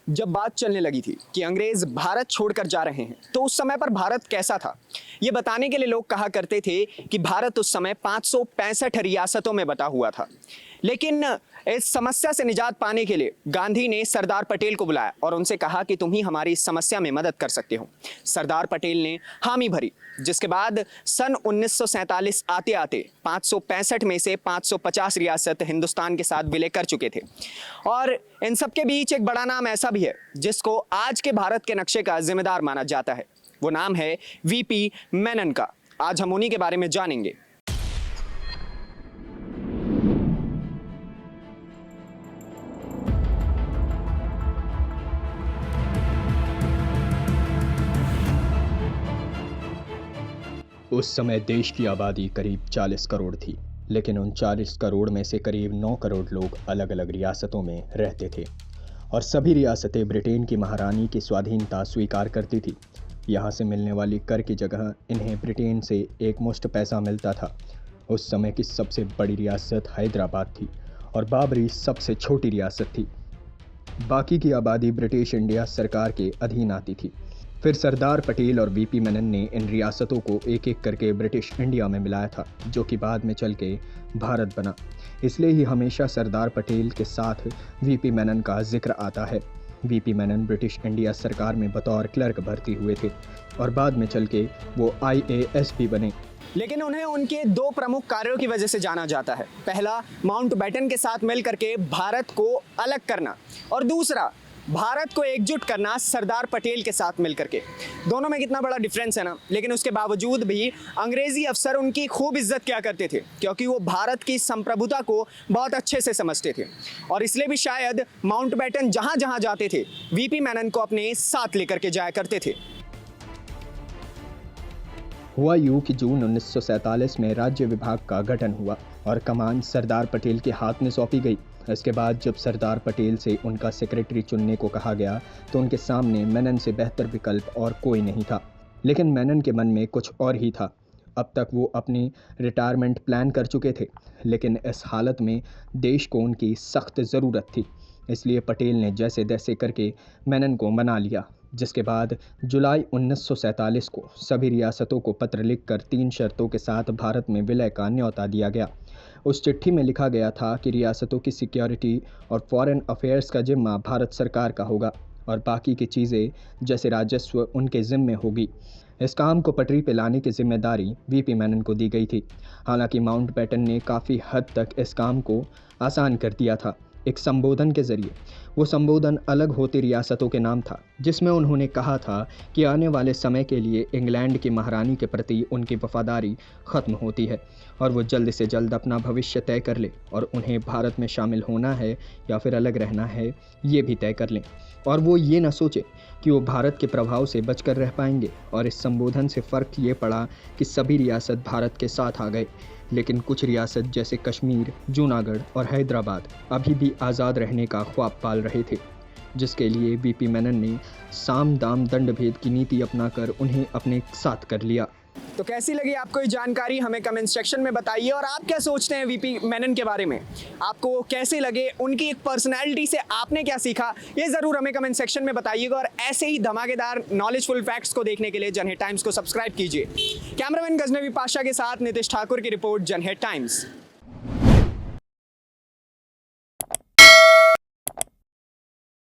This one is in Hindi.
जब बात चलने लगी थी कि अंग्रेज भारत छोड़कर जा रहे हैं तो उस समय पर भारत कैसा था, ये बताने के लिए लोग कहा करते थे कि भारत उस समय 565 रियासतों में बटा हुआ था। लेकिन इस समस्या से निजात पाने के लिए गांधी ने सरदार पटेल को बुलाया और उनसे कहा कि तुम ही हमारी इस समस्या में मदद कर सकते हो। सरदार पटेल ने हामी भरी, जिसके बाद सन 1947 आते आते 565 में से 550 रियासत हिंदुस्तान के साथ विलय कर चुके थे। और इन सब के बीच एक बड़ा नाम ऐसा भी है जिसको आज के भारत के नक्शे का जिम्मेदार माना जाता है। वो नाम है वीपी मेनन का। आज हम उन्हीं के बारे में जानेंगे। उस समय देश की आबादी करीब 40 करोड़ थी, लेकिन उन 40 करोड़ में से करीब 9 करोड़ लोग अलग अलग रियासतों में रहते थे और सभी रियासतें ब्रिटेन की महारानी की स्वाधीनता स्वीकार करती थी। यहाँ से मिलने वाली कर की जगह इन्हें ब्रिटेन से एक मुश्त पैसा मिलता था। उस समय की सबसे बड़ी रियासत हैदराबाद थी और बाबरी सबसे छोटी रियासत थी। बाकी की आबादी ब्रिटिश इंडिया सरकार के अधीन आती थी। फिर सरदार पटेल और वीपी मेनन ने इन रियासतों को एक एक करके ब्रिटिश इंडिया में मिलाया था, जो कि बाद में चल के भारत बना। इसलिए ही हमेशा सरदार पटेल के साथ वीपी मेनन का जिक्र आता है। वीपी मेनन ब्रिटिश इंडिया सरकार में बतौर क्लर्क भर्ती हुए थे और बाद में चल के वो IAS भी बने। लेकिन उन्हें उनके दो प्रमुख कार्यों की वजह से जाना जाता है। पहला, माउंटबेटन के साथ मिल करके भारत को अलग करना, और दूसरा, भारत को एकजुट करना सरदार पटेल के साथ मिलकर के। दोनों में कितना बड़ा डिफरेंस है ना। लेकिन उसके बावजूद भी अंग्रेजी अफसर उनकी खूब इज्जत किया करते थे, क्योंकि वो भारत की संप्रभुता को बहुत अच्छे से समझते थे। और इसलिए भी शायद माउंटबेटन जहां जहां जाते थे वीपी मेनन को अपने साथ लेकर के जाया करते थे। हुआ यूं कि जून 1947 में राज्य विभाग का गठन हुआ और कमान सरदार पटेल के हाथ में सौंपी गई। इसके बाद जब सरदार पटेल से उनका सेक्रेटरी चुनने को कहा गया तो उनके सामने मेनन से बेहतर विकल्प और कोई नहीं था। लेकिन मेनन के मन में कुछ और ही था। अब तक वो अपनी रिटायरमेंट प्लान कर चुके थे, लेकिन इस हालत में देश को उनकी सख्त ज़रूरत थी। इसलिए पटेल ने जैसे तैसे करके मेनन को मना लिया, जिसके बाद जुलाई 1947 को सभी रियासतों को पत्र लिखकर 3 शर्तों के साथ भारत में विलय का न्योता दिया गया। उस चिट्ठी में लिखा गया था कि रियासतों की सिक्योरिटी और फॉरेन अफेयर्स का जिम्मा भारत सरकार का होगा और बाकी की चीज़ें जैसे राजस्व उनके ज़िम्मे होगी। इस काम को पटरी पर लाने की जिम्मेदारी वीपी मेनन को दी गई थी। हालांकि माउंटबेटन ने काफ़ी हद तक इस काम को आसान कर दिया था एक संबोधन के ज़रिए। वो संबोधन अलग होती रियासतों के नाम था, जिसमें उन्होंने कहा था कि आने वाले समय के लिए इंग्लैंड की महारानी के प्रति उनकी वफादारी ख़त्म होती है और वो जल्द से जल्द अपना भविष्य तय कर ले और उन्हें भारत में शामिल होना है या फिर अलग रहना है, ये भी तय कर लें। और वो ये ना सोचे कि वो भारत के प्रभाव से बचकर रह पाएंगे। और इस संबोधन से फ़र्क ये पड़ा कि सभी रियासत भारत के साथ आ गए, लेकिन कुछ रियासत जैसे कश्मीर, जूनागढ़ और हैदराबाद अभी भी आज़ाद रहने का ख्वाब पाल रहे थे, जिसके लिए वीपी मेनन ने साम दाम दंड भेद की नीति अपनाकर उन्हें अपने साथ कर लिया। तो कैसी लगी आपको ये जानकारी, हमें कमेंट सेक्शन में बताइए। और आप क्या सोचते हैं वीपी मेनन के बारे में, आपको कैसे लगे, उनकी एक पर्सनैलिटी से आपने क्या सीखा, ये ज़रूर हमें कमेंट सेक्शन में बताइएगा। और ऐसे ही धमाकेदार नॉलेजफुल फैक्ट्स को देखने के लिए जनहित टाइम्स को सब्सक्राइब कीजिए। कैमरामैन गजनवी पाशा के साथ नितिश ठाकुर की रिपोर्ट, जनहित टाइम्स।